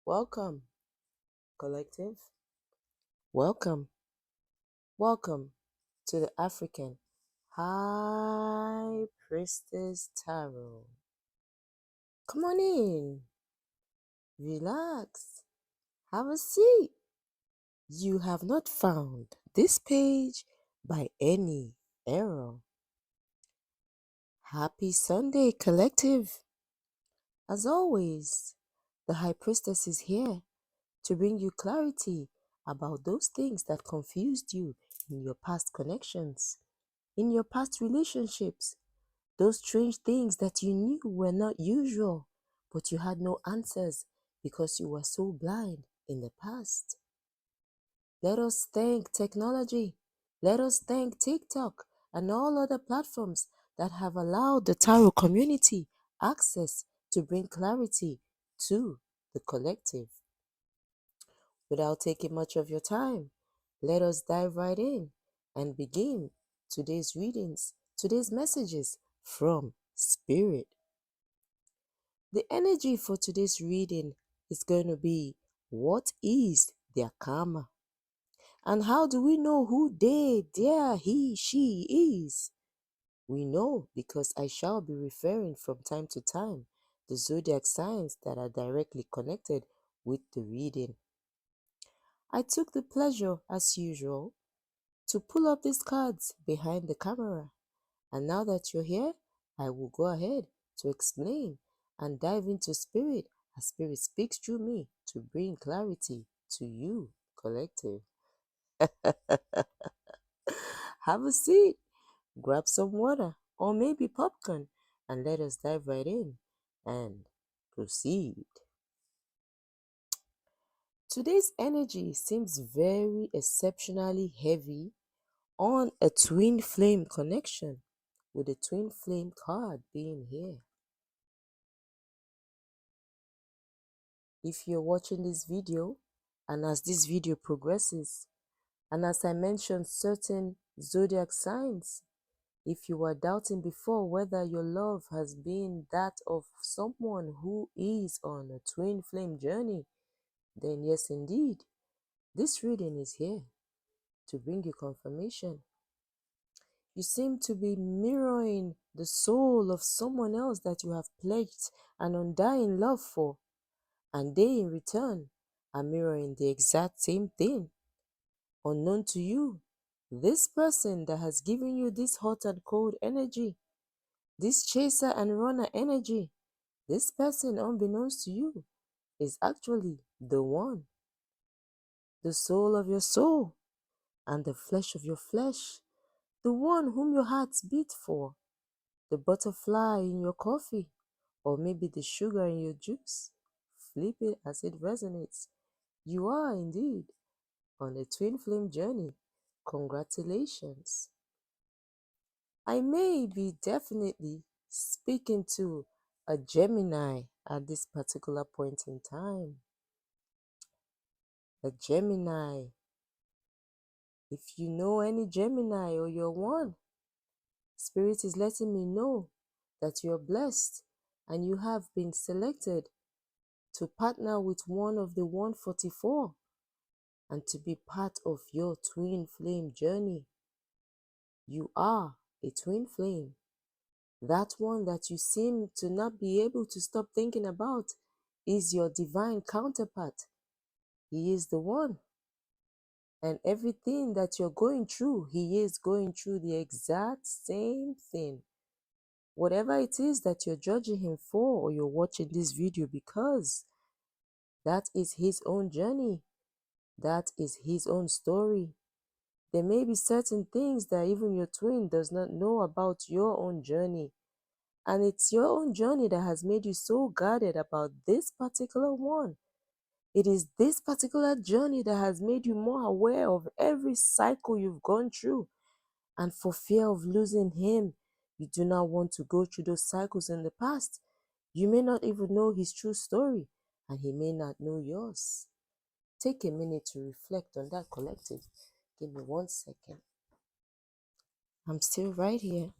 Welcome, collective. Welcome. Welcome to the African High Priestess Tarot. Come on in. Relax. Have a seat. You have not found this page by any error. Happy Sunday, collective. As always, the High Priestess is here to bring you clarity about those things that confused you in your past connections, in your past relationships, those strange things that you knew were not usual, but you had no answers because you were so blind in the past. Let us thank technology. Let us thank TikTok and all other platforms that have allowed the tarot community access to bring clarity to the collective. Without taking much of your time, let us dive right in and begin today's readings, today's messages from Spirit. The energy for today's reading is going to be, what is their karma? And how do we know who they, their, he, she is? We know because I shall be referring from time to time the zodiac signs that are directly connected with the reading. I took the pleasure, as usual, to pull up these cards behind the camera. And now that you're here, I will go ahead to explain and dive into Spirit as Spirit speaks through me to bring clarity to you, collective. Have a seat, grab some water or maybe popcorn, and let us dive right in and proceed. Today's energy seems very exceptionally heavy on a twin flame connection, with the twin flame card being here. If you're watching this video, and as this video progresses, and as I mentioned certain zodiac signs, if you were doubting before whether your love has been that of someone who is on a twin flame journey, then yes indeed, this reading is here to bring you confirmation. You seem to be mirroring the soul of someone else that you have pledged an undying love for, and they in return are mirroring the exact same thing. Unknown to you, this person that has given you this hot and cold energy, this chaser and runner energy, this person unbeknownst to you is actually the one, the soul of your soul and the flesh of your flesh, the one whom your hearts beat for, the butterfly in your coffee, or maybe the sugar in your juice. Flip it as it resonates. You are indeed on a twin flame journey. Congratulations. I may be definitely speaking to a Gemini at this particular point in time. A Gemini. If you know any Gemini or you're one, Spirit is letting me know that you're blessed and you have been selected to partner with one of the 144 and to be part of your twin flame journey. You are a twin flame. That one that you seem to not be able to stop thinking about is your divine counterpart. He is the one. And everything that you're going through, he is going through the exact same thing. Whatever it is that you're judging him for, or you're watching this video because, that is his own journey. That is his own story. There may be certain things that even your twin does not know about your own journey. And it's your own journey that has made you so guarded about this particular one. It is this particular journey that has made you more aware of every cycle you've gone through. And for fear of losing him, you do not want to go through those cycles in the past. You may not even know his true story, and he may not know yours. Take a minute to reflect on that, collective. Give me 1 second. I'm still right here.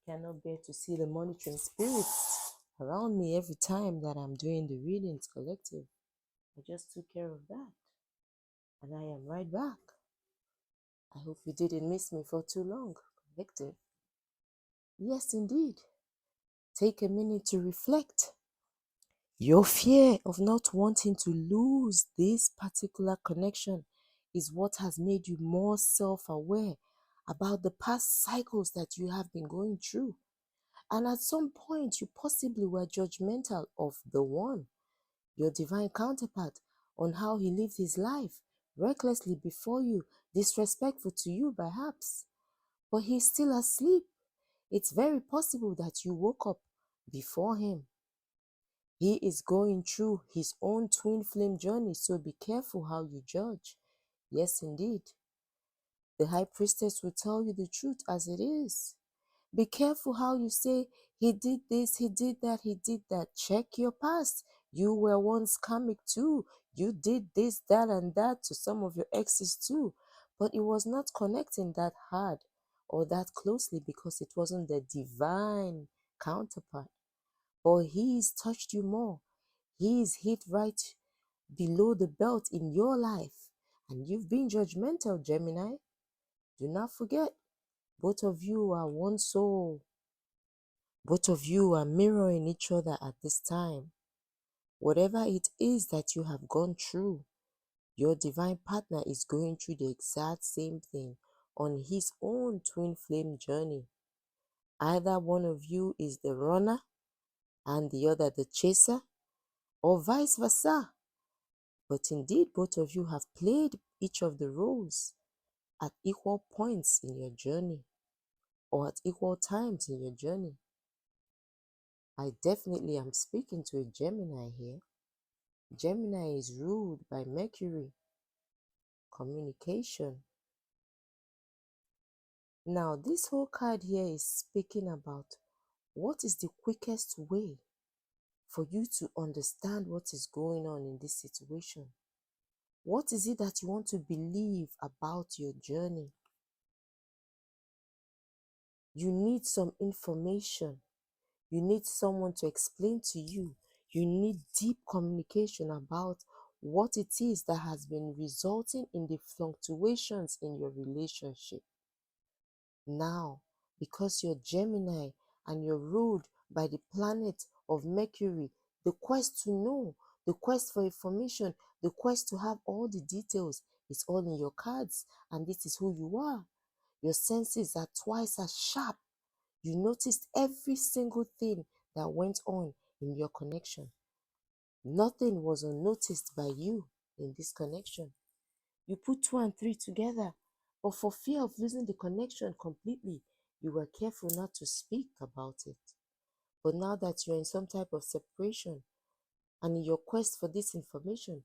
Cannot bear to see the monitoring spirits around me every time that I'm doing the readings collective. I just took care of that. And I am right back. I hope you didn't miss me for too long, collective. Yes, indeed. Take a minute to reflect. Your fear of not wanting to lose this particular connection is what has made you more self-aware about the past cycles that you have been going through. And at some point, you possibly were judgmental of the one, your divine counterpart, on how he lived his life, recklessly before you, disrespectful to you perhaps. But he's still asleep. It's very possible that you woke up before him. He is going through his own twin flame journey, so be careful how you judge. Yes, indeed. The high priestess will tell you the truth as it is. Be careful how you say, he did this, he did that, he did that. Check your past. You were once karmic too. You did this, that, and that to some of your exes too. But it was not connecting that hard or that closely because it wasn't the divine counterpart. Or he's touched you more. He's hit right below the belt in your life. And you've been judgmental, Gemini. Do not forget, both of you are one soul. Both of you are mirroring each other at this time. Whatever it is that you have gone through, your divine partner is going through the exact same thing on his own twin flame journey. Either one of you is the runner and the other the chaser, or vice versa. But indeed, both of you have played each of the roles at equal points in your journey or at equal times in your journey. I definitely am speaking to a Gemini here. Gemini is ruled by Mercury, communication. Now, this whole card here is speaking about what is the quickest way for you to understand what is going on in this situation. What is it that you want to believe about your journey? You need some information. You need someone to explain to you. You need deep communication about what it is that has been resulting in the fluctuations in your relationship. Now, because you're Gemini and you're ruled by the planet of Mercury, the quest to know, the quest for information, the quest to have all the details is all in your cards, and this is who you are. Your senses are twice as sharp. You noticed every single thing that went on in your connection. Nothing was unnoticed by you in this connection. You put 2 and 3 together, but for fear of losing the connection completely, you were careful not to speak about it. But now that you're in some type of separation, and in your quest for this information,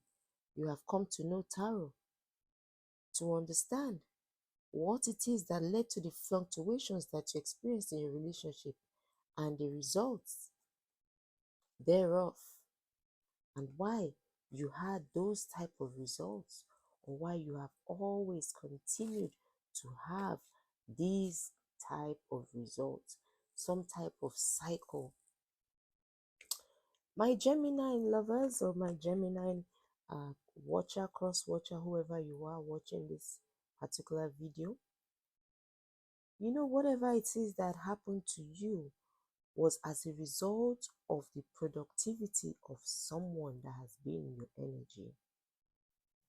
you have come to know tarot, to understand what it is that led to the fluctuations that you experienced in your relationship and the results thereof, and why you had those type of results, or why you have always continued to have these type of results, some type of cycle. My Gemini lovers, or my Gemini watcher, cross watcher, whoever you are watching this particular video, you know, whatever it is that happened to you was as a result of the productivity of someone that has been in your energy.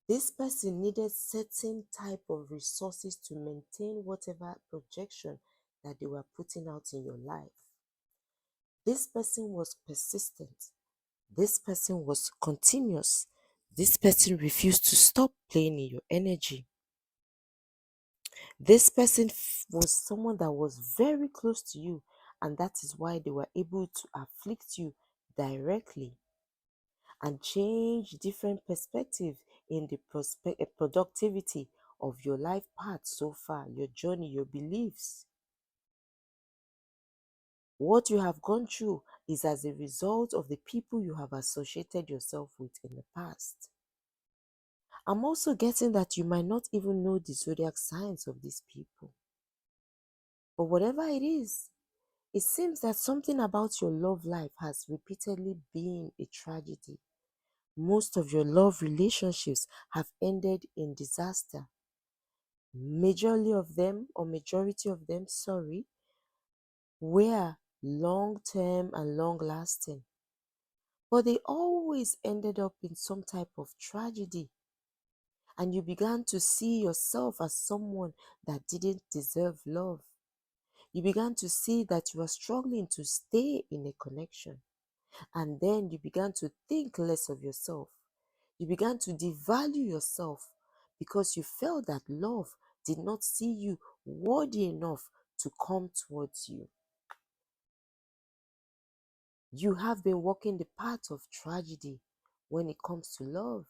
This person needed certain type of resources to maintain whatever projection that they were putting out in your life. This person was persistent. This person was continuous. This person refused to stop playing in your energy. This person was someone that was very close to you, and that is why they were able to afflict you directly and change different perspective in the productivity of your life path so far, your journey, your beliefs. What you have gone through is as a result of the people you have associated yourself with in the past. I'm also getting that you might not even know the zodiac signs of these people. But whatever it is, It seems that something about your love life has repeatedly been a tragedy. Most of your love relationships have ended in disaster. Majority of them, were long term and long lasting. But they always ended up in some type of tragedy. And you began to see yourself as someone that didn't deserve love. You began to see that you were struggling to stay in a connection. And then you began to think less of yourself. You began to devalue yourself because you felt that love did not see you worthy enough to come towards you. You have been walking the path of tragedy when it comes to love.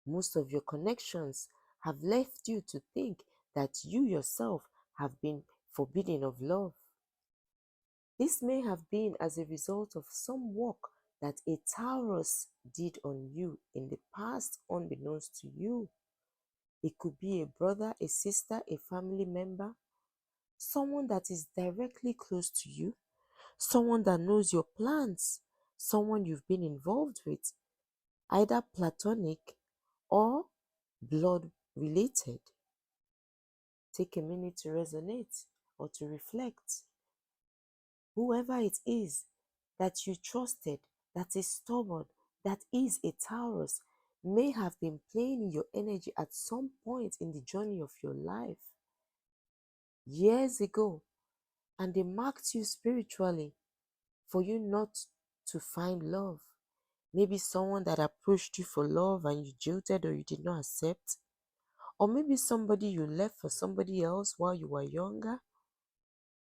Most of your connections have left you to think that you yourself have been forbidden of love. This may have been as a result of some work that a Taurus did on you in the past, unbeknownst to you. It could be a brother, a sister, a family member, someone that is directly close to you, someone that knows your plans, someone you've been involved with, either platonic or blood related. Take a minute to resonate or to reflect. Whoever it is that you trusted, that is stubborn, that is a Taurus, may have been playing in your energy at some point in the journey of your life years ago, and they marked you spiritually for you not to find love. Maybe someone that approached you for love and you jilted or you did not accept. Or maybe somebody you left for somebody else while you were younger.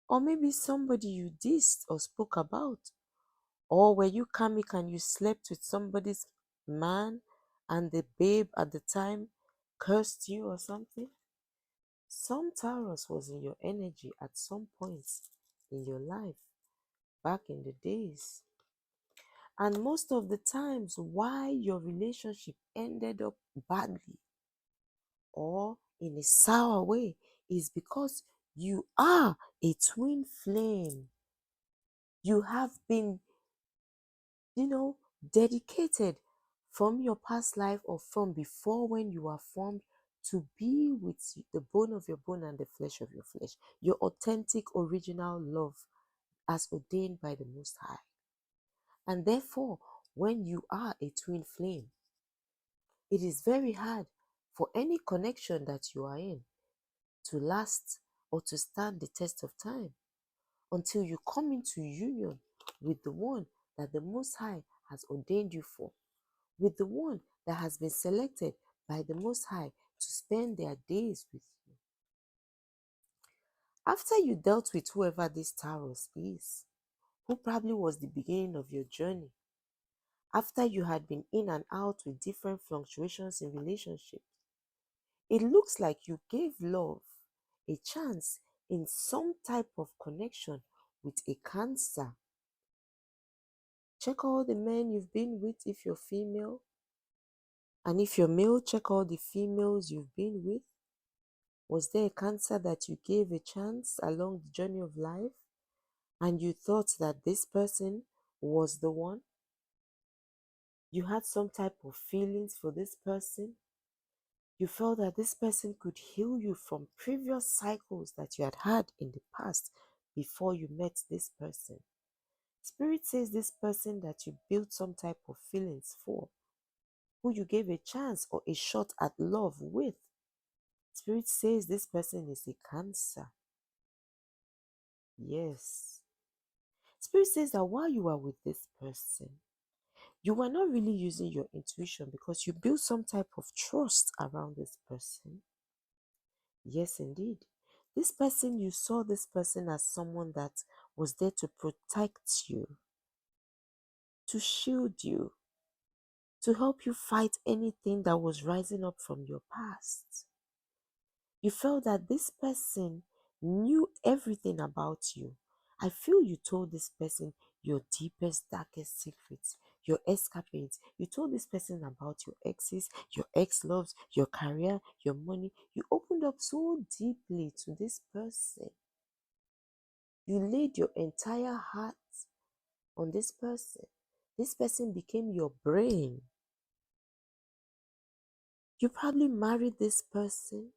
Or maybe somebody you dissed or spoke about. Or were you karmic and you slept with somebody's man and the babe at the time cursed you or something? Some Taurus was in your energy at some point in your life back in the days. And most of the times, why your relationship ended up badly or in a sour way is because you are a twin flame. You have been, dedicated from your past life or from before when you were formed to be with the bone of your bone and the flesh of your flesh. Your authentic, original love as ordained by the Most High. And therefore, when you are a twin flame, it is very hard for any connection that you are in to last or to stand the test of time until you come into union with the one that the Most High has ordained you for, with the one that has been selected by the Most High to spend their days with you. After you dealt with whoever this Taurus is, who probably was the beginning of your journey, after you had been in and out with different fluctuations in relationships, it looks like you gave love a chance in some type of connection with a Cancer. Check all the men you've been with if you're female. And if you're male, check all the females you've been with. Was there a Cancer that you gave a chance along the journey of life and you thought that this person was the one? You had some type of feelings for this person. You felt that this person could heal you from previous cycles that you had had in the past before you met this person. Spirit says this person that you built some type of feelings for, who you gave a chance or a shot at love with. Spirit says this person is a Cancer. Yes. Spirit says that while you are with this person, you were not really using your intuition because you built some type of trust around this person. Yes, indeed. This person, you saw this person as someone that was there to protect you, to shield you, to help you fight anything that was rising up from your past. You felt that this person knew everything about you. I feel you told this person your deepest, darkest secrets, your escapades. You told this person about your exes, your ex-loves, your career, your money. You opened up so deeply to this person. You laid your entire heart on this person. This person became your brain. You probably married this person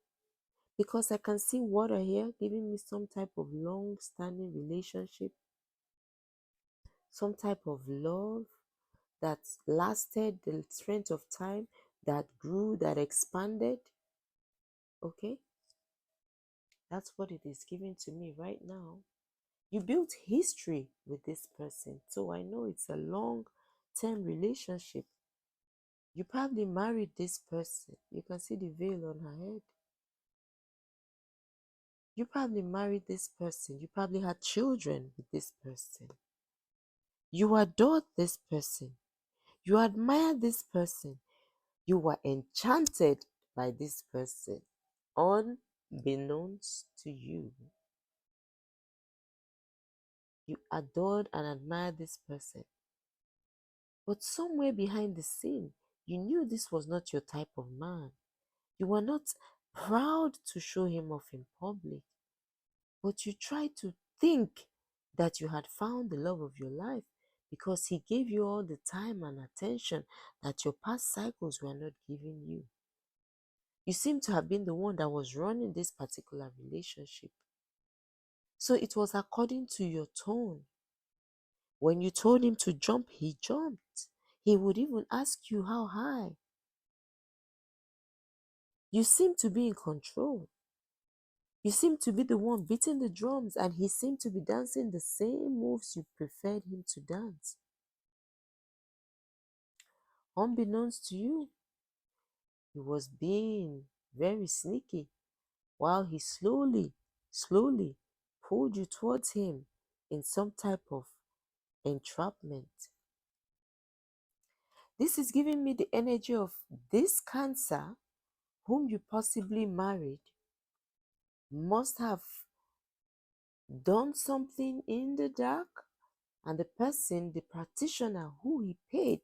because I can see water here giving me some type of long-standing relationship, some type of love that lasted the strength of time, that grew, that expanded. Okay? That's what it is giving to me right now. You built history with this person. So I know it's a long-term relationship. You probably married this person. You can see the veil on her head. You probably married this person. You probably had children with this person. You adored this person. You admired this person. You were enchanted by this person, unbeknownst to you. You adored and admired this person. But somewhere behind the scene, you knew this was not your type of man. You were not proud to show him off in public, but you tried to think that you had found the love of your life because he gave you all the time and attention that your past cycles were not giving you. You seem to have been the one that was running this particular relationship. So it was according to your tone. When you told him to jump, he jumped. He would even ask you how high. You seem to be in control. You seem to be the one beating the drums, and he seemed to be dancing the same moves you preferred him to dance. Unbeknownst to you, he was being very sneaky while he slowly pulled you towards him in some type of entrapment. This is giving me the energy of this Cancer, whom you possibly married, must have done something in the dark, and the person, the practitioner who he paid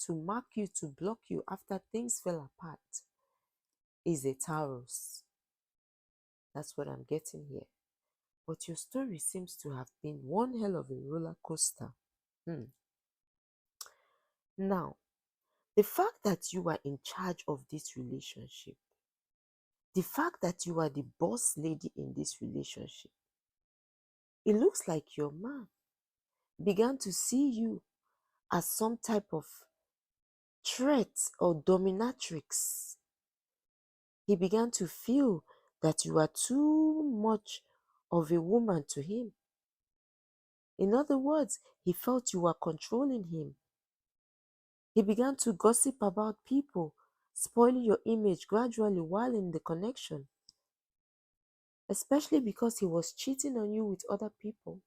to mark you, to block you after things fell apart, is a Taurus. That's what I'm getting here. But your story seems to have been one hell of a roller coaster. Now, the fact that you are in charge of this relationship, the fact that you are the boss lady in this relationship, it looks like your man began to see you as some type of threat or dominatrix. He began to feel that you are too much of a woman to him. In other words, he felt you were controlling him. He began to gossip about people, spoiling your image gradually while in the connection, especially because he was cheating on you with other people.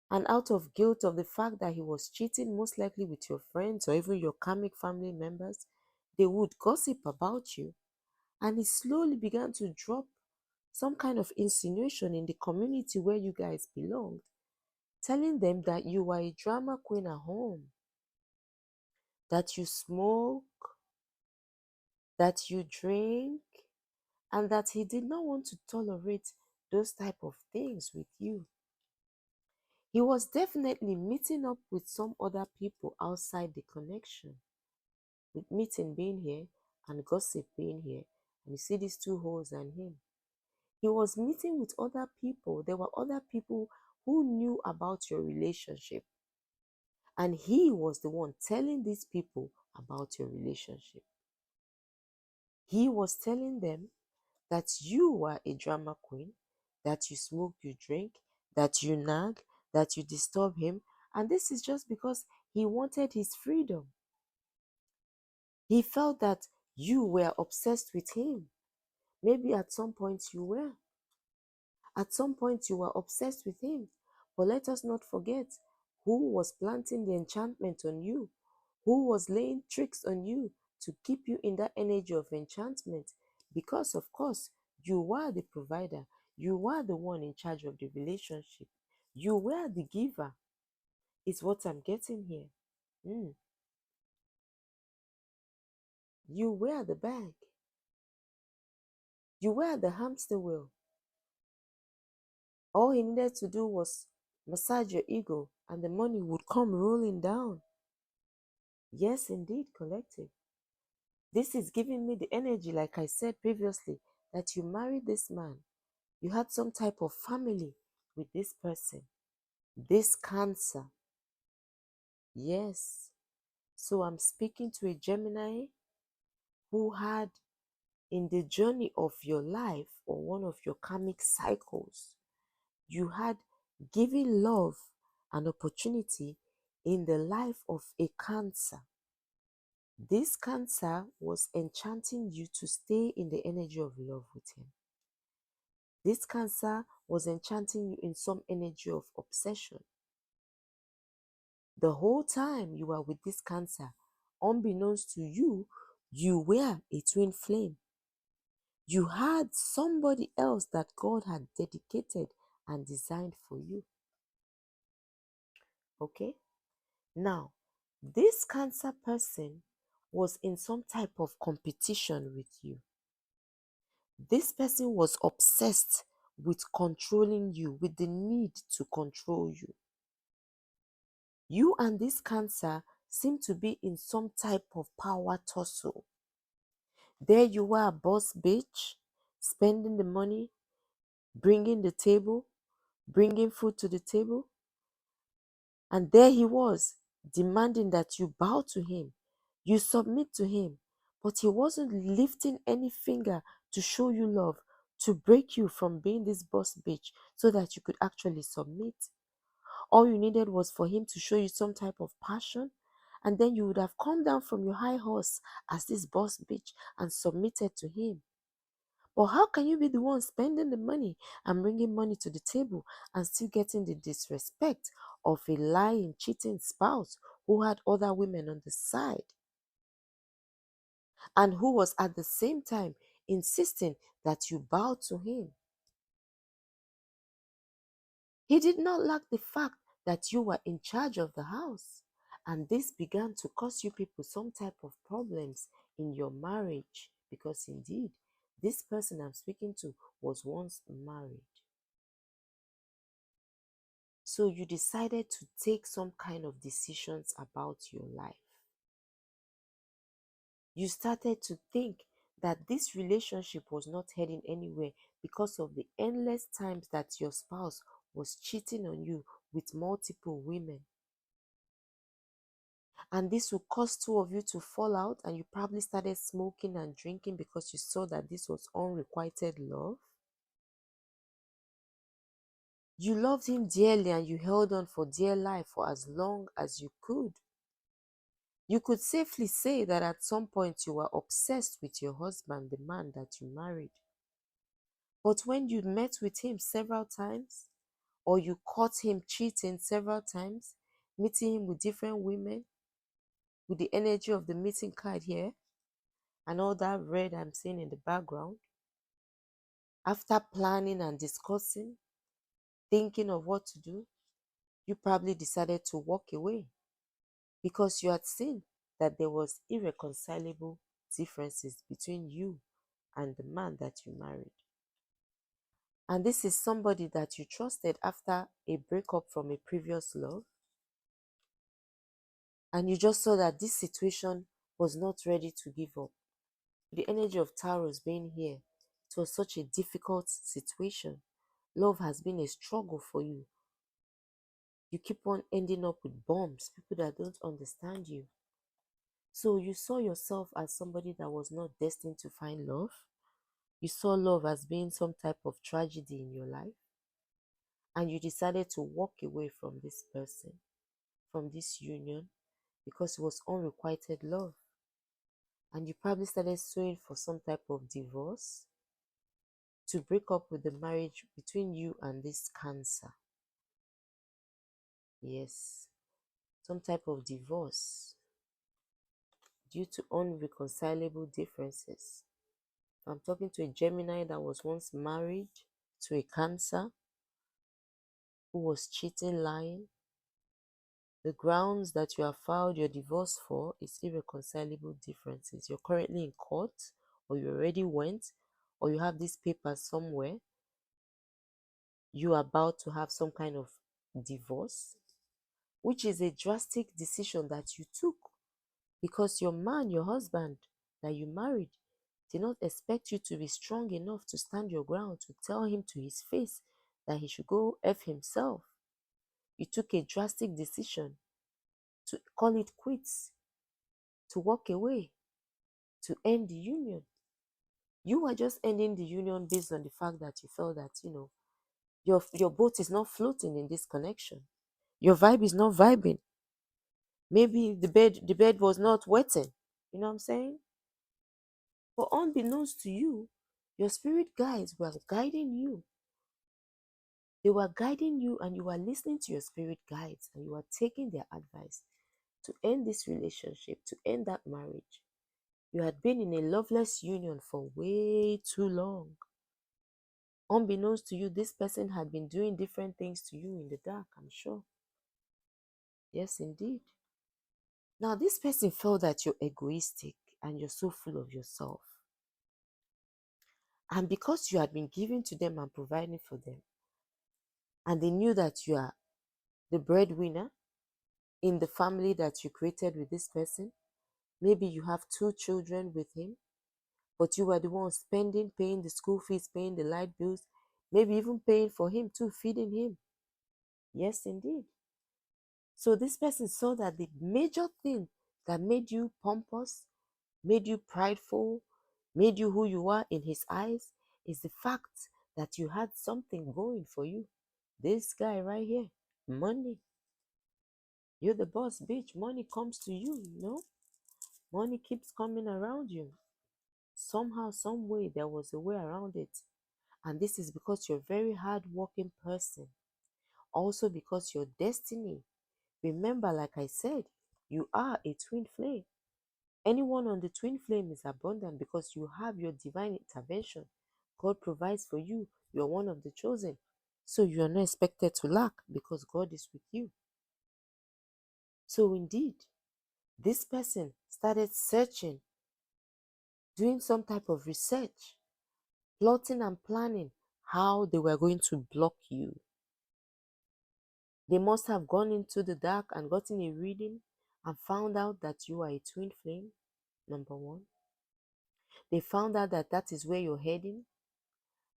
And out of guilt of the fact that he was cheating, most likely with your friends or even your karmic family members, they would gossip about you. And he slowly began to drop some kind of insinuation in the community where you guys belonged, telling them that you were a drama queen at home, that you smoke, that you drink, and that he did not want to tolerate those type of things with you. He was definitely meeting up with some other people outside the connection, with meeting being here and gossip being here. And you see these two holes and him. He was meeting with other people. There were other people who knew about your relationship. And he was the one telling these people about your relationship. He was telling them that you were a drama queen, that you smoke, you drink, that you nag, that you disturb him. And this is just because he wanted his freedom. He felt that you were obsessed with him. Maybe at some point you were. At some point you were obsessed with him. But let us not forget who was planting the enchantment on you, who was laying tricks on you to keep you in that energy of enchantment. Because, of course, you were the provider. You were the one in charge of the relationship. You were the giver, is what I'm getting here. You were the bag. You were the hamster wheel All he needed to do was massage your ego and the money would come rolling down. Yes, indeed, collective. This is giving me the energy, like I said previously, that you married this man. You had some type of family with this person. This Cancer. Yes. So I'm speaking to a Gemini who had, in the journey of your life or one of your karmic cycles, you had given love an opportunity in the life of a Cancer. This Cancer was enchanting you to stay in the energy of love with him. This Cancer was enchanting you in some energy of obsession. The whole time you were with this Cancer, unbeknownst to you, you were a twin flame. You had somebody else that God had dedicated and designed for you. Okay? Now, this Cancer person was in some type of competition with you. This person was obsessed with controlling you, with the need to control you. You and this Cancer seem to be in some type of power tussle. There you were, boss bitch, spending the money, bringing the table, bringing food to the table. And there he was, demanding that you bow to him, you submit to him. But he wasn't lifting any finger to show you love, to break you from being this boss bitch so that you could actually submit. All you needed was for him to show you some type of passion, and then you would have come down from your high horse as this boss bitch and submitted to him. But how can you be the one spending the money and bringing money to the table and still getting the disrespect of a lying, cheating spouse who had other women on the side and who was at the same time insisting that you bow to him? He did not lack the fact that you were in charge of the house, and this began to cause you people some type of problems in your marriage, because indeed this person I'm speaking to was once married. So you decided to take some kind of decisions about your life. You started to think that this relationship was not heading anywhere because of the endless times that your spouse was cheating on you with multiple women. And this will cause two of you to fall out, and you probably started smoking and drinking because you saw that this was unrequited love. You loved him dearly and you held on for dear life for as long as you could. You could safely say that at some point you were obsessed with your husband, the man that you married. But when you met with him several times, or you caught him cheating several times, meeting him with different women, with the energy of the meeting card here, and all that red I'm seeing in the background, after planning and discussing, thinking of what to do, you probably decided to walk away because you had seen that there was irreconcilable differences between you and the man that you married. And this is somebody that you trusted after a breakup from a previous love. And you just saw that this situation was not ready to give up. The energy of Taurus being here, it was such a difficult situation. Love has been a struggle for you. You keep on ending up with bombs, people that don't understand you. So you saw yourself as somebody that was not destined to find love. You saw love as being some type of tragedy in your life. And you decided to walk away from this person, from this union, because it was unrequited love. And you probably started suing for some type of divorce to break up with the marriage between you and this Cancer. Yes, some type of divorce due to unreconcilable differences. I'm talking to a Gemini that was once married to a Cancer who was cheating, lying. The grounds that you have filed your divorce for is irreconcilable differences. You're currently in court, or you already went, or you have these papers somewhere. you are about to have some kind of divorce, which is a drastic decision that you took because your man, your husband that you married, did not expect you to be strong enough to stand your ground, to tell him to his face that he should go F himself. You took a drastic decision to call it quits, to walk away, to end the union. You were just ending the union based on the fact that you felt that, your boat is not floating in this connection. Your vibe is not vibing. Maybe the bed was not wetting. You know what I'm saying? But unbeknownst to you, your spirit guides were guiding you. They were guiding you and you were listening to your spirit guides and you were taking their advice to end this relationship, to end that marriage. You had been in a loveless union for way too long. Unbeknownst to you, this person had been doing different things to you in the dark, I'm sure. Yes, indeed. Now, this person felt that you're egoistic and you're so full of yourself. And because you had been giving to them and providing for them, and they knew that you are the breadwinner in the family that you created with this person, maybe you have 2 children with him, but you were the one spending, paying the school fees, paying the light bills, maybe even paying for him too, feeding him. Yes, indeed. So this person saw that the major thing that made you pompous, made you prideful, made you who you are in his eyes is the fact that you had something going for you. This guy right here, money. You're the boss, bitch. Money comes to you, Money keeps coming around you. Somehow, some way, there was a way around it. And this is because you're a very hard-working person. Also because your destiny. Remember, like I said, you are a twin flame. Anyone on the twin flame is abundant because you have your divine intervention. God provides for you. You're one of the chosen. So you are not expected to lack because God is with you. So indeed, this person started searching, doing some type of research, plotting and planning how they were going to block you. They must have gone into the dark and gotten a reading and found out that you are a twin flame, number one. They found out that that is where you're heading.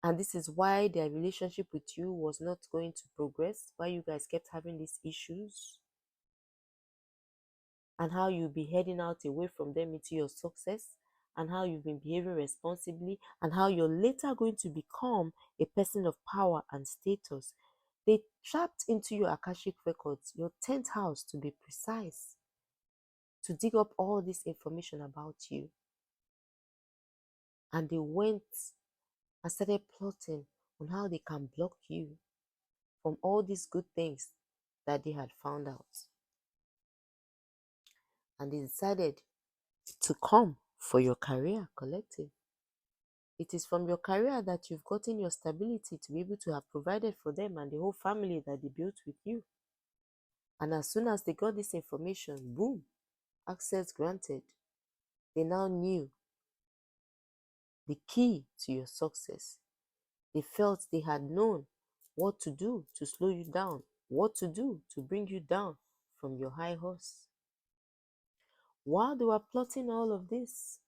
And this is why their relationship with you was not going to progress, why you guys kept having these issues. And how you'll be heading out away from them into your success. And how you've been behaving responsibly. And how you're later going to become a person of power and status. They trapped into your Akashic records, your 10th house to be precise, to dig up all this information about you. And they went and started plotting on how they can block you from all these good things that they had found out. And they decided to come for your career, collective. It is from your career that you've gotten your stability to be able to have provided for them and the whole family that they built with you. And as soon as they got this information, boom, access granted. They now knew the key to your success. They felt they had known what to do to slow you down, what to do to bring you down from your high horse. While they were plotting all of this,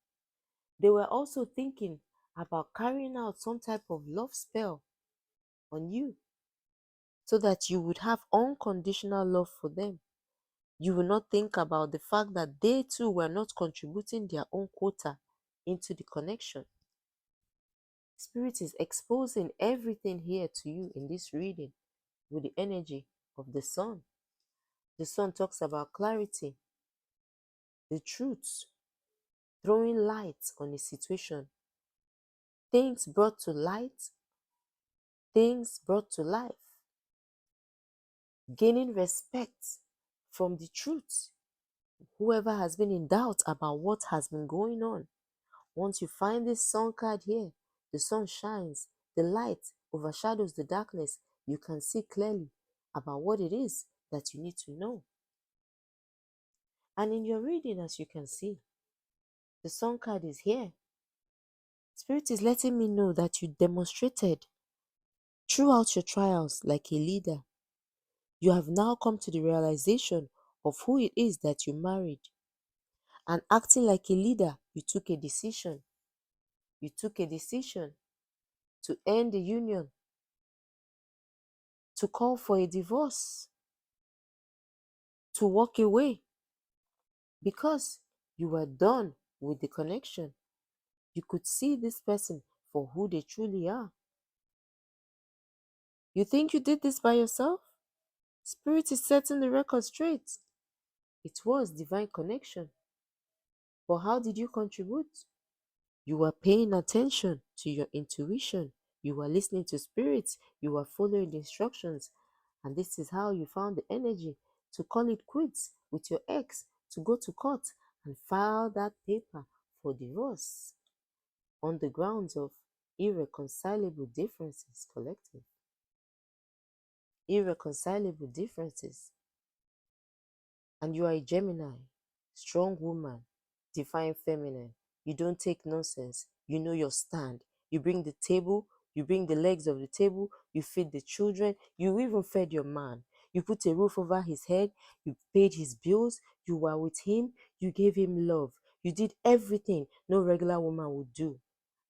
they were also thinking about carrying out some type of love spell on you so that you would have unconditional love for them. You will not think about the fact that they too were not contributing their own quota into the connection. Spirit is exposing everything here to you in this reading with the energy of the sun. The sun talks about clarity, the truth, throwing light on a situation, things brought to light, things brought to life, gaining respect from the truth. Whoever has been in doubt about what has been going on, once you find this sun card here, the sun shines, the light overshadows the darkness. You can see clearly about what it is that you need to know. And in your reading, as you can see, the sun card is here. Spirit is letting me know that you demonstrated Throughout your trials, like a leader, you have now come to the realization of who it is that you married. And acting like a leader, you took a decision. You took a decision to end the union, to call for a divorce, to walk away because you were done with the connection. You could see this person for who they truly are. You think you did this by yourself? Spirit is setting the record straight. It was divine connection. But how did you contribute? You were paying attention to your intuition. You were listening to spirits. You were following the instructions. And this is how you found the energy to call it quits with your ex, to go to court and file that paper for divorce on the grounds of irreconcilable differences, collective. Irreconcilable differences. And you are a Gemini, strong woman, divine feminine. You don't take nonsense. You know your stand. You bring the table, you bring the legs of the table, you feed the children, you even fed your man. You put a roof over his head, you paid his bills, you were with him, you gave him love. You did everything no regular woman would do.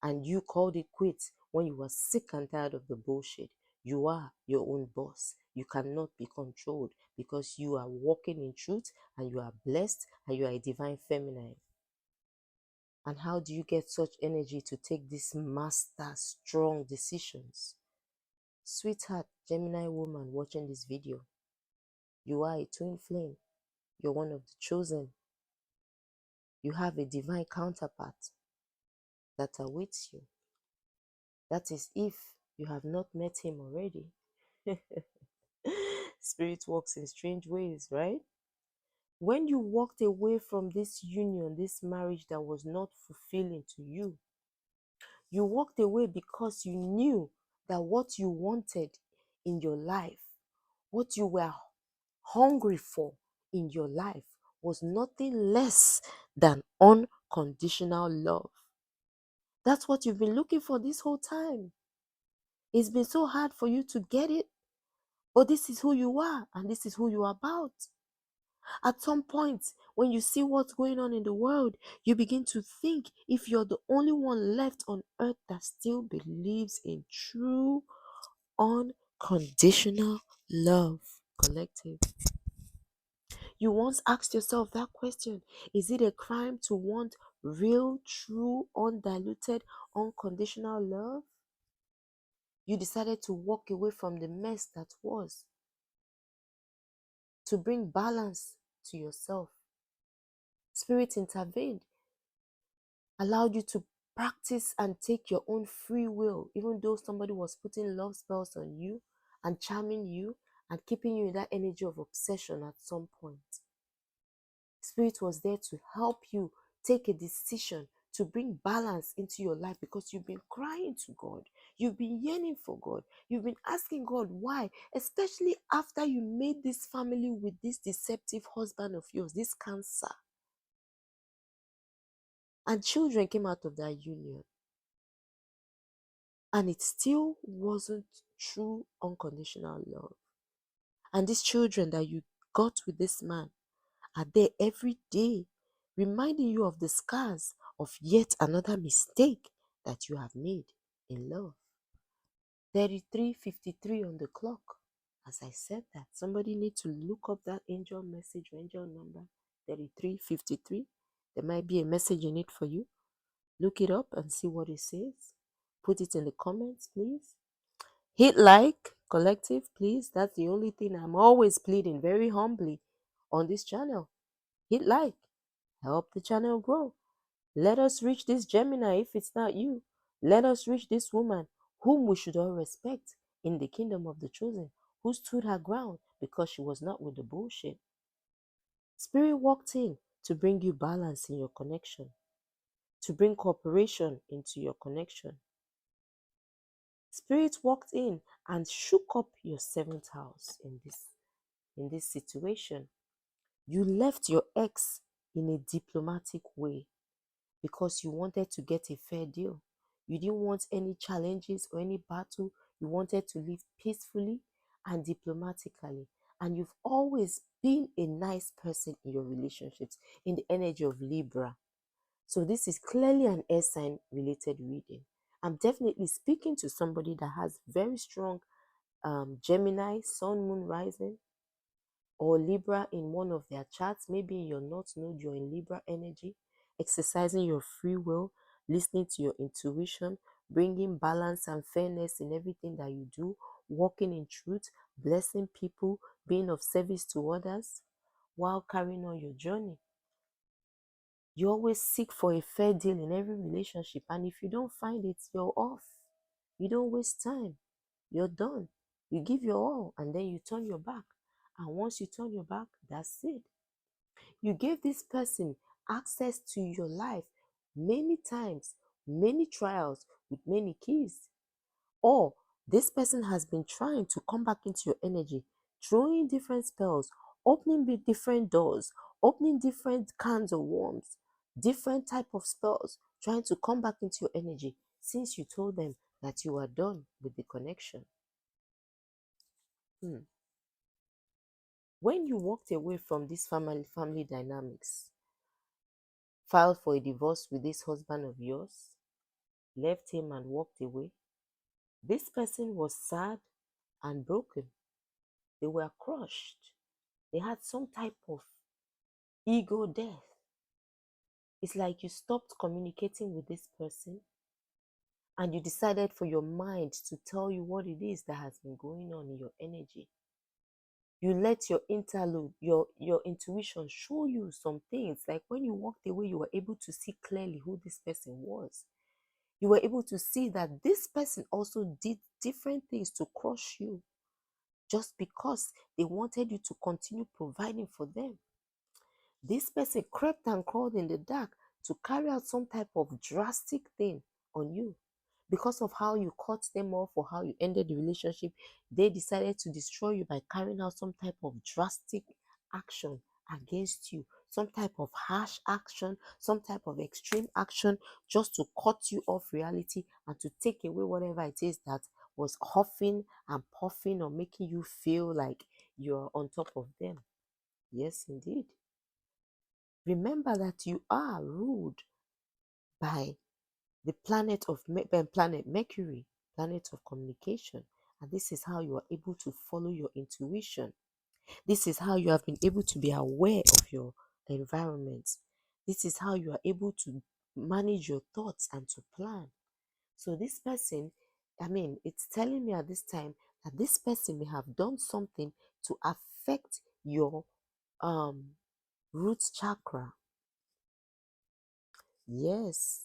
And you called it quits when you were sick and tired of the bullshit. You are your own boss. You cannot be controlled because you are walking in truth and you are blessed and you are a divine feminine. And how do you get such energy to take these master strong decisions? Sweetheart, Gemini woman watching this video, you are a twin flame. You're one of the chosen. You have a divine counterpart that awaits you. That is if you have not met him already. Spirit works in strange ways, right? When you walked away from this union, this marriage that was not fulfilling to you, you walked away because you knew that what you wanted in your life, what you were hungry for in your life, was nothing less than unconditional love. That's what you've been looking for this whole time. It's been so hard for you to get it, but this is who you are and this is who you are about. At some point, when you see what's going on in the world, you begin to think if you're the only one left on earth that still believes in true, unconditional love, collective. You once asked yourself that question: is it a crime to want real, true, undiluted, unconditional love? You decided to walk away from the mess that was, to bring balance to yourself. Spirit intervened, allowed you to practice and take your own free will, even though somebody was putting love spells on you and charming you and keeping you in that energy of obsession at some point. Spirit was there to help you take a decision to bring balance into your life because you've been crying to God. You've been yearning for God. You've been asking God why, especially after you made this family with this deceptive husband of yours, this cancer. And children came out of that union. And it still wasn't true unconditional love. And these children that you got with this man are there every day, reminding you of the scars of yet another mistake that you have made in love. 33:53 on the clock. As I said that, somebody needs to look up that angel message or angel number, 33:53. There might be a message in it for you. Look it up and see what it says. Put it in the comments, please. Hit like, collective, please. That's the only thing I'm always pleading very humbly on this channel. Hit like. Help the channel grow. Let us reach this Gemini if it's not you. Let us reach this woman whom we should all respect in the kingdom of the chosen, who stood her ground because she was not with the bullshit. Spirit walked in to bring you balance in your connection, to bring cooperation into your connection. Spirit walked in and shook up your seventh house in this situation. You left your ex in a diplomatic way because you wanted to get a fair deal. You didn't want any challenges or any battle. You wanted to live peacefully and diplomatically. And you've always been a nice person in your relationships in the energy of Libra. So this is clearly an air sign related reading. I'm definitely speaking to somebody that has very strong Gemini, Sun, Moon, Rising, or Libra in one of their charts. Maybe in your North Node, you're in Libra energy, exercising your free will, listening to your intuition, bringing balance and fairness in everything that you do, walking in truth, blessing people, being of service to others while carrying on your journey. You always seek for a fair deal in every relationship, and if you don't find it, you're off. You don't waste time. You're done. You give your all, and then you turn your back. And once you turn your back, that's it. You gave this person access to your life many times, many trials with many keys. Or this person has been trying to come back into your energy, throwing different spells, opening different doors, opening different cans of worms, different type of spells, trying to come back into your energy since you told them that you are done with the connection. When you walked away from this family dynamics, filed for a divorce with this husband of yours, left him and walked away, this person was sad and broken. They were crushed. They had some type of ego death. It's like you stopped communicating with this person and you decided for your mind to tell you what it is that has been going on in your energy. You let your interlude, your intuition show you some things. Like when you walked away, you were able to see clearly who this person was. You were able to see that this person also did different things to crush you just because they wanted you to continue providing for them. This person crept and crawled in the dark to carry out some type of drastic thing on you. Because of how you cut them off or how you ended the relationship, they decided to destroy you by carrying out some type of drastic action against you, some type of harsh action, some type of extreme action, just to cut you off reality and to take away whatever it is that was huffing and puffing or making you feel like you're on top of them. Yes, indeed. Remember that you are ruled by the planet Mercury, planet of communication. And this is how you are able to follow your intuition. This is how you have been able to be aware of your environment. This is how you are able to manage your thoughts and to plan. So this person, it's telling me at this time that this person may have done something to affect your root chakra. Yes,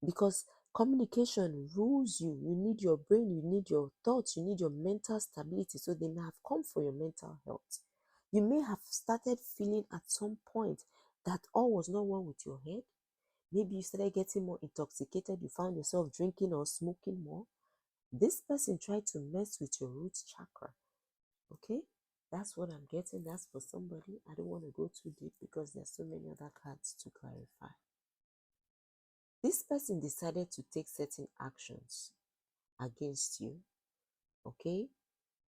because communication rules you. You need your brain, you need your thoughts, you need your mental stability. So they may have come for your mental health. You may have started feeling at some point that all was not well with your head. Maybe you started getting more intoxicated, you found yourself drinking or smoking more. This person tried to mess with your root chakra. Okay, that's what I'm getting. That's for somebody. I don't want to go too deep because there's so many other cards to clarify. This person decided to take certain actions against you, okay?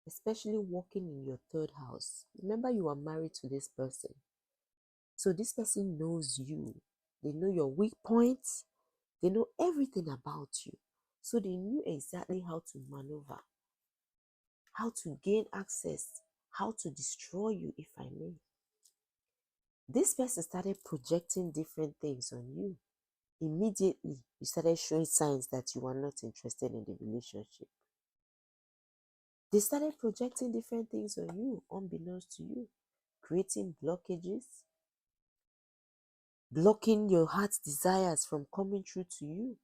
Especially working in your third house. Remember, you are married to this person. So this person knows you. They know your weak points. They know everything about you. So they knew exactly how to maneuver, how to gain access, how to destroy you, if I may. This person started projecting different things on you. Immediately, you started showing signs that you are not interested in the relationship. They started projecting different things on you, unbeknownst to you, creating blockages, blocking your heart's desires from coming true to you,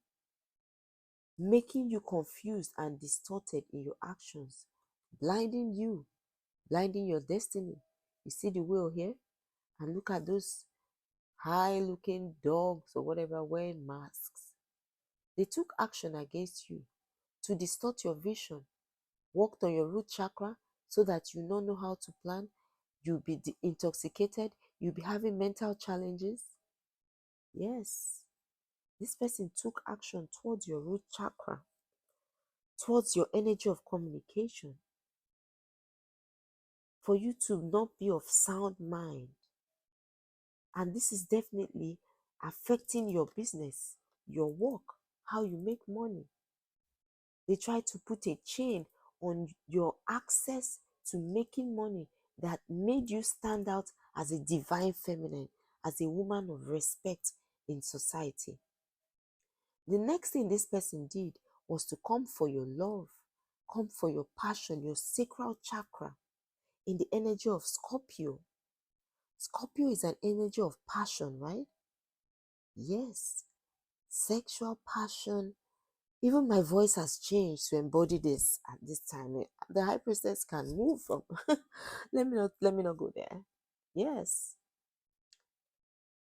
making you confused and distorted in your actions, blinding you, blinding your destiny. You see the wheel here? And look at those high-looking dogs or whatever wearing masks. They took action against you to distort your vision, worked on your root chakra so that you don't know how to plan. You'll be intoxicated. You'll be having mental challenges. Yes, this person took action towards your root chakra. towards your energy of communication, for you to not be of sound mind. And this is definitely affecting your business, your work, how you make money. They try to put a chain on your access to making money that made you stand out as a divine feminine, as a woman of respect in society. The next thing this person did was to come for your love, come for your passion, your sacral chakra in the energy of Scorpio. Scorpio is an energy of passion, right? Yes, sexual passion. Even my voice has changed to embody this at this time. The high priestess can move from let me not go there. Yes.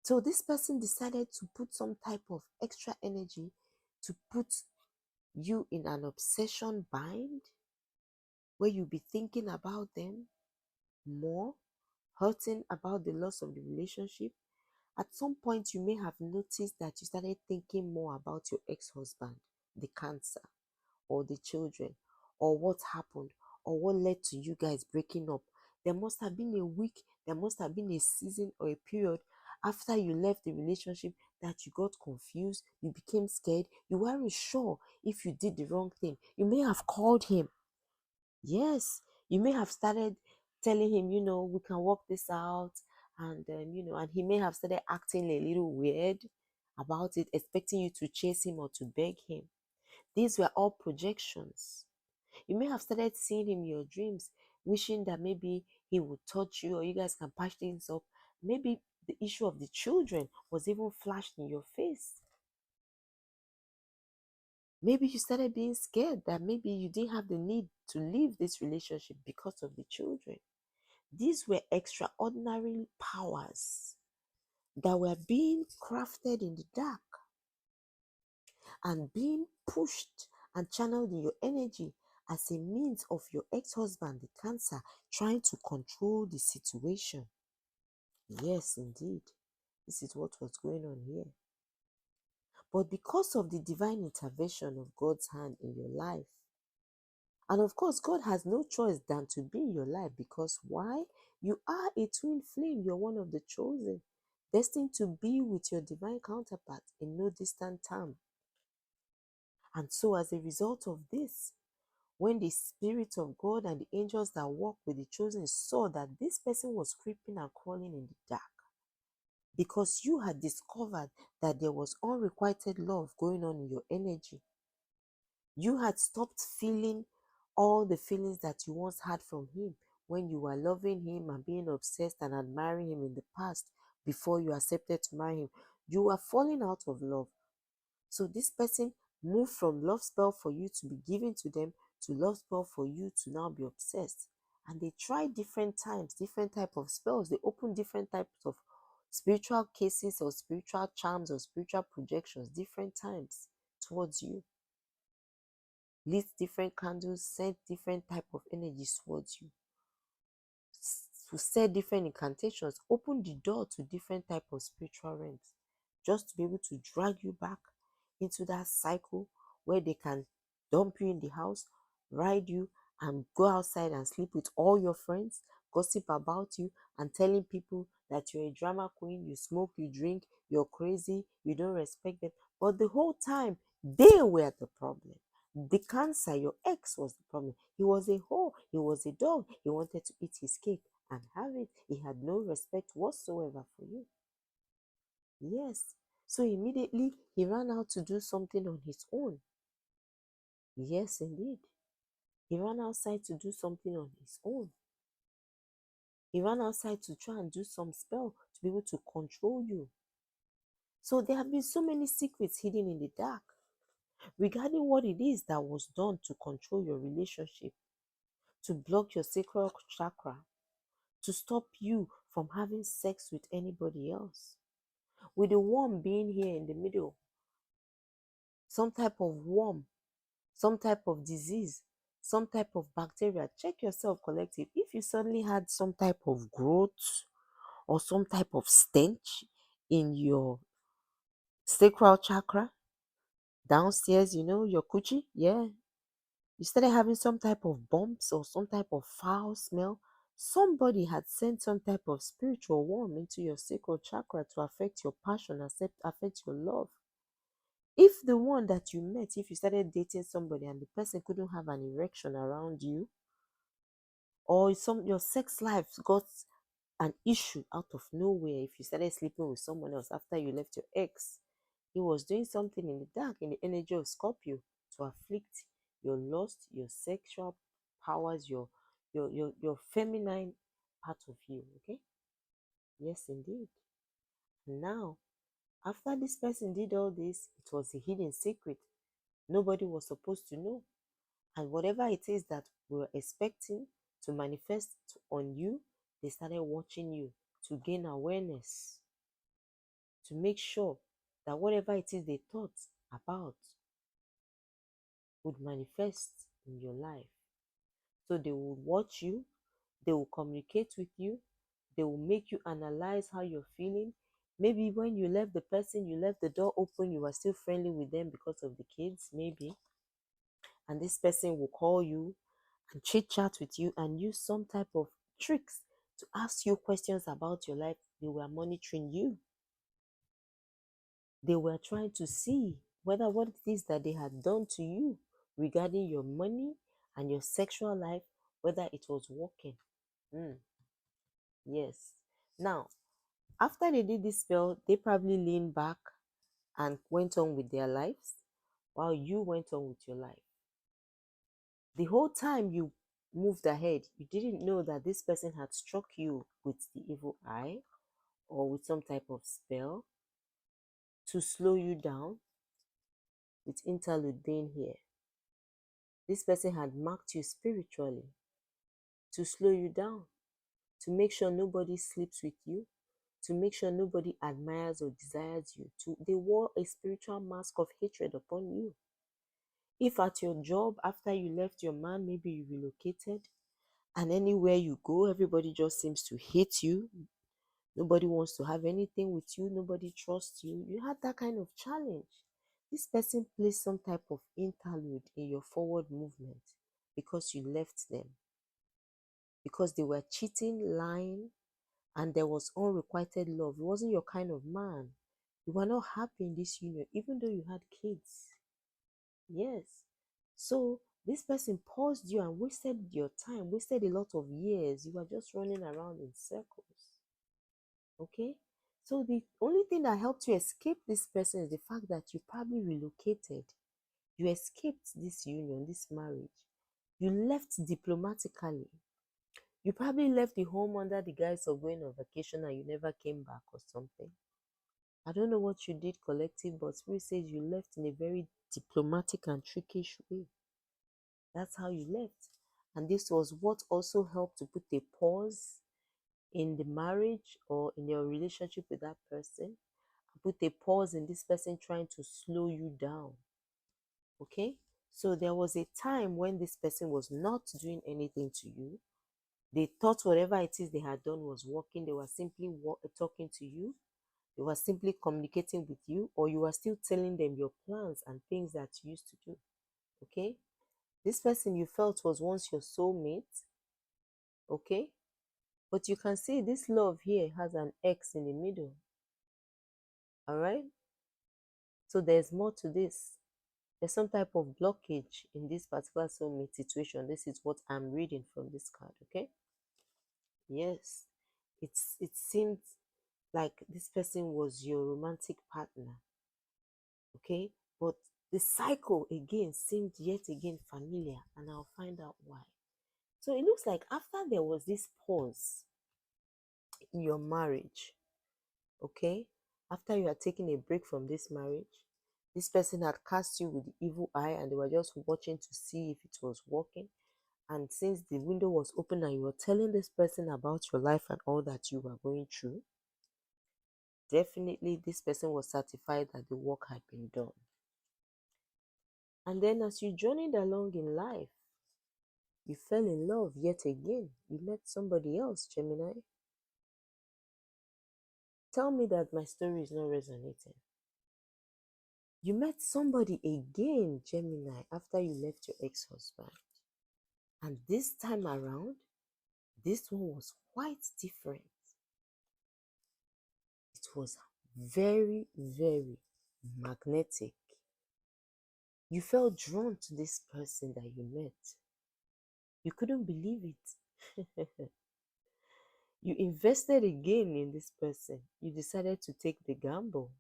So this person decided to put some type of extra energy to put you in an obsession bind where you be thinking about them more, hurting about the loss of the relationship. At some point, you may have noticed that you started thinking more about your ex-husband, the cancer, or the children, or what happened, or what led to you guys breaking up. There must have been a week, there must have been a season or a period after you left the relationship that you got confused, you became scared, you weren't sure if you did the wrong thing. You may have called him. Yes, you may have started telling him, we can work this out, and he may have started acting a little weird about it, expecting you to chase him or to beg him. These were all projections. You may have started seeing him in your dreams, wishing that maybe he would touch you or you guys can patch things up. Maybe the issue of the children was even flashed in your face. Maybe you started being scared that maybe you didn't have the need to leave this relationship because of the children. These were extraordinary powers that were being crafted in the dark and being pushed and channeled in your energy as a means of your ex-husband, the cancer, trying to control the situation. Yes, indeed. This is what was going on here. But because of the divine intervention of God's hand in your life, and of course, God has no choice than to be in your life because why? You are a twin flame. You're one of the chosen, destined to be with your divine counterpart in no distant time. And so, as a result of this, when the Spirit of God and the angels that walk with the chosen saw that this person was creeping and crawling in the dark, because you had discovered that there was unrequited love going on in your energy, you had stopped feeling all the feelings that you once had from him when you were loving him and being obsessed and admiring him in the past before you accepted to marry him. You were falling out of love. So this person moved from love spell for you to be given to them to love spell for you to now be obsessed. And they tried different times, different type of spells. They opened different types of spiritual cases or spiritual charms or spiritual projections different times towards you. Lit different candles, sent different type of energies towards you, to set different incantations, open the door to different type of spiritual realms, just to be able to drag you back into that cycle where they can dump you in the house, ride you, and go outside and sleep with all your friends, gossip about you, and telling people that you're a drama queen, you smoke, you drink, you're crazy, you don't respect them. But the whole time, they were the problem. The cancer, your ex, was the problem. He was a whore, he was a dog, he wanted to eat his cake and have it. He had no respect whatsoever for you. Yes. So immediately he ran out to do something on his own. Yes, indeed. He ran outside to do something on his own. He ran outside to try and do some spell to be able to control you. So there have been so many secrets hidden in the dark regarding what it is that was done to control your relationship, to block your sacral chakra, to stop you from having sex with anybody else. With the worm being here in the middle, some type of worm, some type of disease, some type of bacteria. Check yourself, collective. If you suddenly had some type of growth or some type of stench in your sacral chakra, downstairs, your coochie, yeah, You started having some type of bumps or some type of foul smell. Somebody had sent some type of spiritual worm into your sacral chakra to affect your passion, affect your love. If the one that you met, if you started dating somebody and the person couldn't have an erection around you, or your sex life got an issue out of nowhere, if you started sleeping with someone else after you left your ex, he was doing something in the dark in the energy of Scorpio to afflict your lust, your sexual powers, your feminine part of you. Okay? Yes, indeed. Now, after this person did all this, it was a hidden secret. Nobody was supposed to know. And whatever it is that we were expecting to manifest on you, they started watching you to gain awareness, to make sure that whatever it is they thought about would manifest in your life. So they will watch you, they will communicate with you, they will make you analyze how you're feeling. Maybe when you left the person, you left the door open, you were still friendly with them because of the kids, maybe. And this person will call you and chit chat with you and use some type of tricks to ask you questions about your life. They were monitoring you. They were trying to see whether what it is that they had done to you regarding your money and your sexual life, whether it was working. Yes. Now, after they did this spell, they probably leaned back and went on with their lives while you went on with your life. The whole time you moved ahead, you didn't know that this person had struck you with the evil eye or with some type of spell to slow you down, with interlude being here. This person had marked you spiritually to slow you down, to make sure nobody sleeps with you, to make sure nobody admires or desires you. They wore a spiritual mask of hatred upon you. If at your job, after you left your man, maybe you relocated, and anywhere you go, everybody just seems to hate you. Nobody wants to have anything with you. Nobody trusts you. You had that kind of challenge. This person placed some type of interlude in your forward movement because you left them. Because they were cheating, lying, and there was unrequited love. It wasn't your kind of man. You were not happy in this union, even though you had kids. Yes. So this person paused you and wasted your time, wasted a lot of years. You were just running around in circles. Okay? So the only thing that helped you escape this person is the fact that you probably relocated. You escaped this union, this marriage. You left diplomatically. You probably left the home under the guise of going on vacation and you never came back or something. I don't know what you did, collective, but Spirit says you left in a very diplomatic and trickish way. That's how you left. And this was what also helped to put a pause in the marriage or in your relationship with that person. Put a pause in this person trying to slow you down. Okay? So there was a time when this person was not doing anything to you. They thought whatever it is they had done was working. They were simply talking to you. They were simply communicating with you, or you were still telling them your plans and things that you used to do. Okay? This person you felt was once your soulmate. Okay? But you can see this love here has an X in the middle. All right? So there's more to this. There's some type of blockage in this particular soulmate situation. This is what I'm reading from this card, okay? Yes. It seemed like this person was your romantic partner. Okay? But the cycle again seemed yet again familiar, and I'll find out why. So it looks like after there was this pause in your marriage, okay, after you had taken a break from this marriage, this person had cast you with the evil eye and they were just watching to see if it was working. And since the window was open and you were telling this person about your life and all that you were going through, definitely this person was certified that the work had been done. And then as you journeyed along in life, you fell in love yet again. You met somebody else, Gemini. Tell me that my story is not resonating. You met somebody again, Gemini, after you left your ex-husband. And this time around, this one was quite different. It was very, very magnetic. You felt drawn to this person that you met. You couldn't believe it. You invested again in this person. You decided to take the gamble.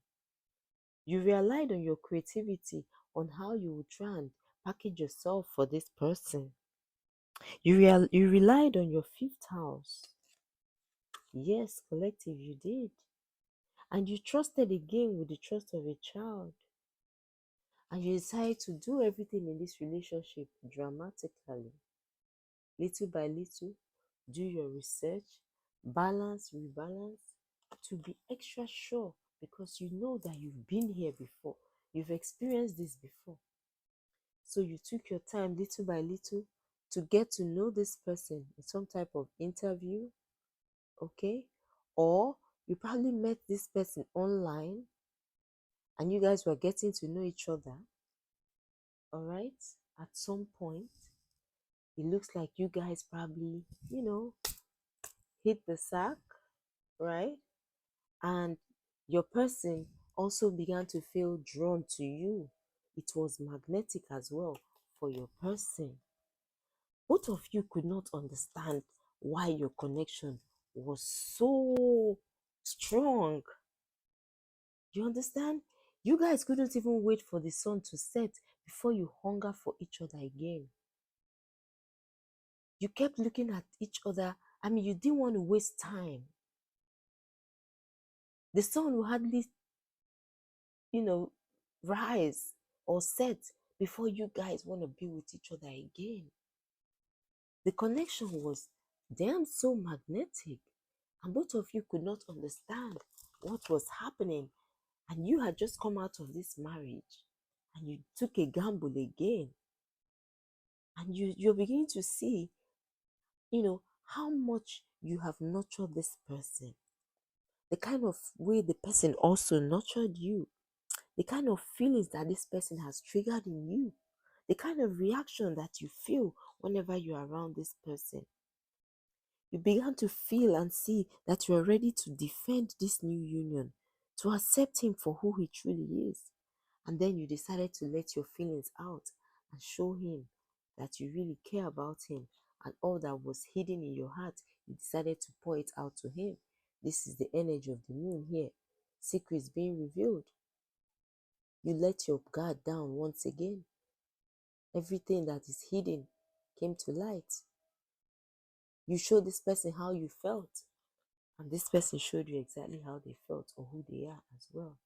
You relied on your creativity, on how you would try and package yourself for this person. You relied on your fifth house. Yes, collective, you did. And you trusted again with the trust of a child. And you decided to do everything in this relationship dramatically. Little by little, do your research, balance, rebalance, to be extra sure because you know that you've been here before. You've experienced this before. So you took your time little by little to get to know this person in some type of interview, okay? Or you probably met this person online and you guys were getting to know each other, all right? At some point, it looks like you guys probably, hit the sack, right? And your person also began to feel drawn to you. It was magnetic as well for your person. Both of you could not understand why your connection was so strong. You understand? You guys couldn't even wait for the sun to set before you hunger for each other again. You kept looking at each other. I mean, you didn't want to waste time. The sun will hardly, rise or set before you guys want to be with each other again. The connection was damn so magnetic, and both of you could not understand what was happening. And you had just come out of this marriage and you took a gamble again. And you're beginning to see, how much you have nurtured this person, the kind of way the person also nurtured you, the kind of feelings that this person has triggered in you, the kind of reaction that you feel whenever you're around this person. You began to feel and see that you are ready to defend this new union, to accept him for who he truly is. And then you decided to let your feelings out and show him that you really care about him, and all that was hidden in your heart, you decided to pour it out to him. This is the energy of the moon here. Secrets being revealed. You let your guard down once again. Everything that is hidden came to light. You showed this person how you felt, and this person showed you exactly how they felt or who they are as well.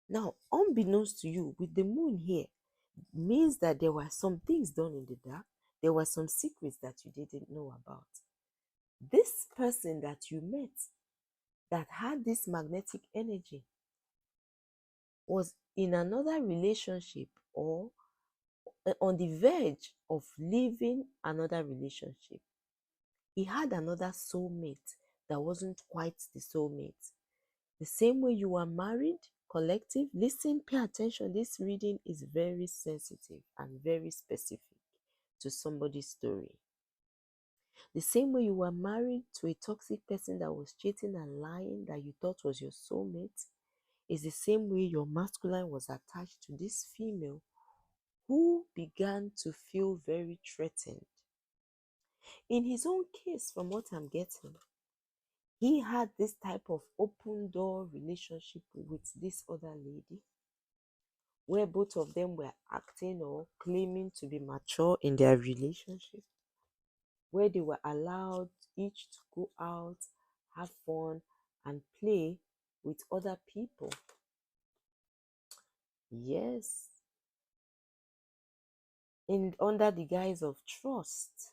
Now, unbeknownst to you, with the moon here, means that there were some things done in the dark. There were some secrets that you didn't know about. This person that you met that had this magnetic energy was in another relationship or on the verge of leaving another relationship. He had another soulmate that wasn't quite the soulmate. The same way you are married, collective, listen, pay attention. This reading is very sensitive and very specific to somebody's story. The same way you were married to a toxic person that was cheating and lying that you thought was your soulmate is the same way your masculine was attached to this female who began to feel very threatened. In his own case, from what I'm getting, he had this type of open door relationship with this other lady where both of them were acting or claiming to be mature in their relationship, where they were allowed each to go out, have fun, and play with other people. Yes, under the guise of trust.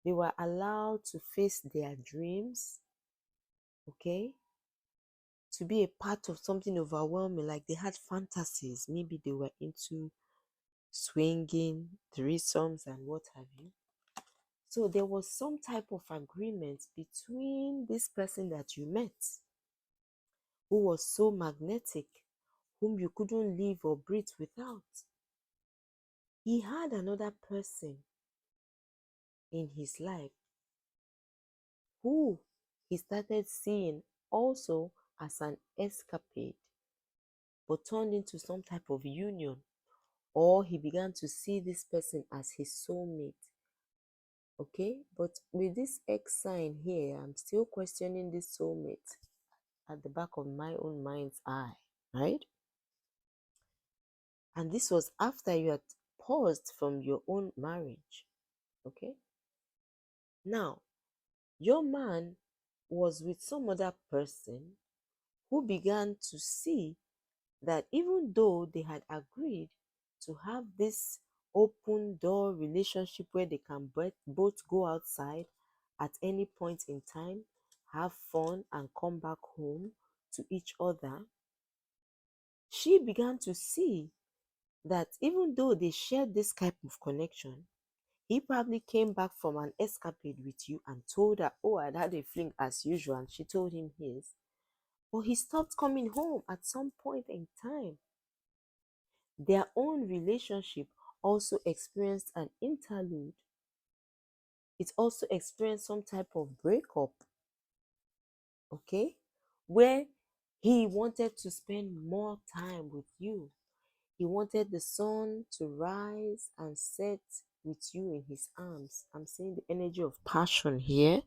They were allowed to face their dreams, okay? To be a part of something overwhelming, like they had fantasies. Maybe they were into swinging, threesomes, and what have you. So there was some type of agreement between this person that you met, who was so magnetic, whom you couldn't live or breathe without. He had another person in his life who he started seeing also as an escapade, but turned into some type of union, or he began to see this person as his soulmate. Okay, but with this X sign here, I'm still questioning this soulmate at the back of my own mind's eye, right? And this was after you had paused from your own marriage. Okay, now your man was with some other person who began to see that even though they had agreed to have this open door relationship where they can both go outside at any point in time, have fun, and come back home to each other, she began to see that even though they shared this type of connection, he probably came back from an escapade with you and told her, "Oh, I'd had a fling as usual," and she told him his. But he stopped coming home at some point in time. Their own relationship also experienced an interlude. It also experienced some type of breakup, okay, where he wanted to spend more time with you. He wanted the sun to rise and set with you in his arms. I'm seeing the energy of passion here,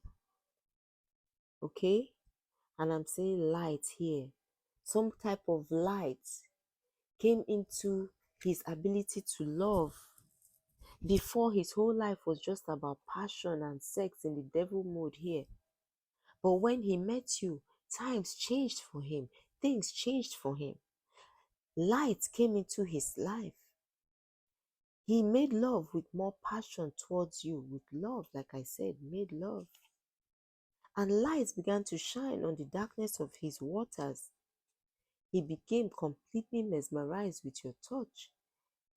okay, and I'm seeing light here. Some type of light came into his ability to love. Before, his whole life was just about passion and sex in the devil mode here. But when he met you, times changed for him. Things changed for him. Light came into his life. He made love with more passion towards you. With love, like I said, made love. And light began to shine on the darkness of his waters. He became completely mesmerized with your touch.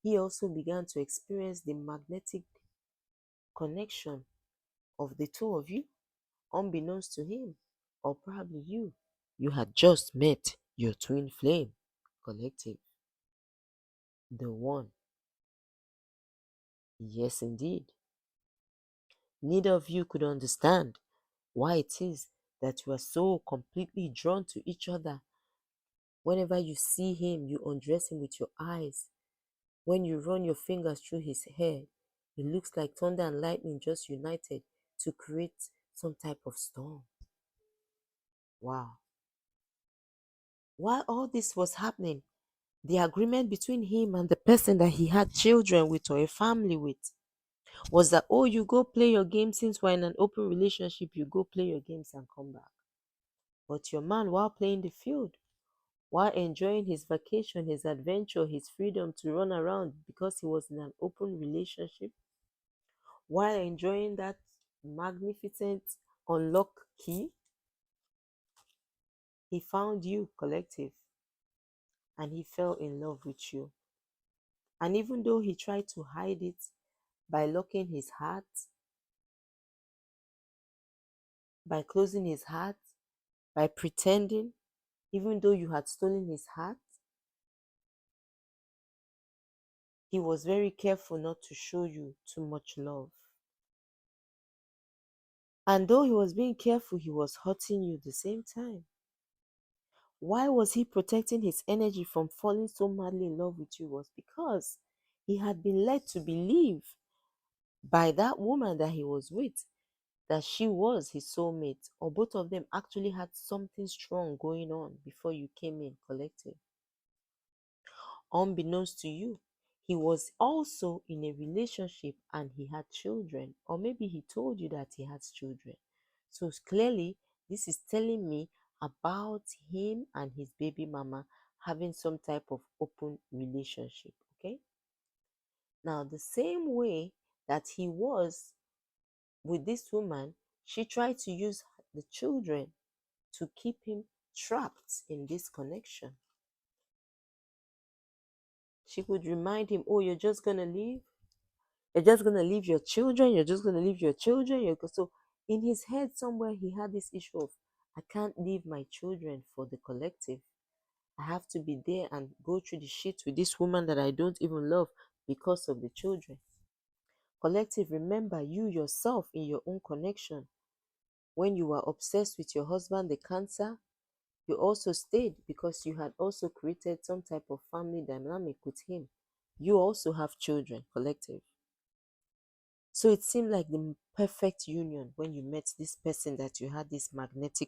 He also began to experience the magnetic connection of the two of you, unbeknownst to him, or probably you had just met your twin flame collective, the one. Yes, indeed. Neither of you could understand why it is that you are so completely drawn to each other. Whenever you see him, you undress him with your eyes. When you run your fingers through his hair, it looks like thunder and lightning just united to create some type of storm. Wow. While all this was happening, the agreement between him and the person that he had children with or a family with was that, oh, you go play your game. Since we're in an open relationship, you go play your games and come back. But your man, while playing the field, while enjoying his vacation, his adventure, his freedom to run around because he was in an open relationship, while enjoying that magnificent unlock key, he found you, collective, and he fell in love with you. And even though he tried to hide it by locking his heart, by closing his heart, by pretending, even though you had stolen his heart, he was very careful not to show you too much love. And though he was being careful, he was hurting you at the same time. Why was he protecting his energy from falling so madly in love with you? Was because he had been led to believe by that woman that he was with that she was his soulmate, or both of them actually had something strong going on before you came in, collective. Unbeknownst to you, he was also in a relationship and he had children, or maybe he told you that he has children. So clearly, this is telling me about him and his baby mama having some type of open relationship. Okay. Now, the same way that he was with this woman, she tried to use the children to keep him trapped in this connection. She would remind him, oh, you're just going to leave. You're just going to leave your children. You're just going to leave your children. So in his head somewhere, he had this issue of, I can't leave my children for the collective. I have to be there and go through the shit with this woman that I don't even love because of the children. Collective, remember you yourself in your own connection. When you were obsessed with your husband, the cancer, you also stayed because you had also created some type of family dynamic with him. You also have children, collective. So it seemed like the perfect union when you met this person that you had this magnetic